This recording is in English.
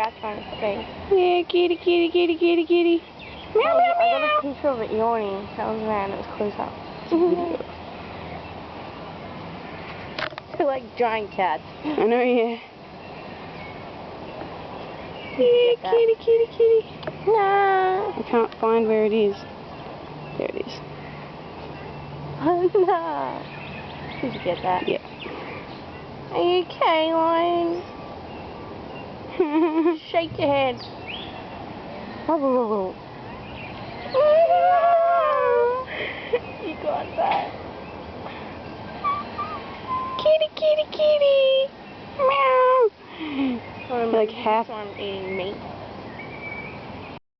scratch on its face. Yeah, kitty, kitty, kitty, kitty, kitty. Meow, meow, I got meow. a picture of it yawning. That was man. It was close up. They're like giant cats. I know, yeah. Yeah, Yeah, kitty, kitty, kitty. No. I can't find where it is. There it is. Oh no. Did you get that? Yeah. Are you okay, Lion? Shake your head. You got that. Kitty, kitty, kitty. Meow. Or Like half. one eating meat.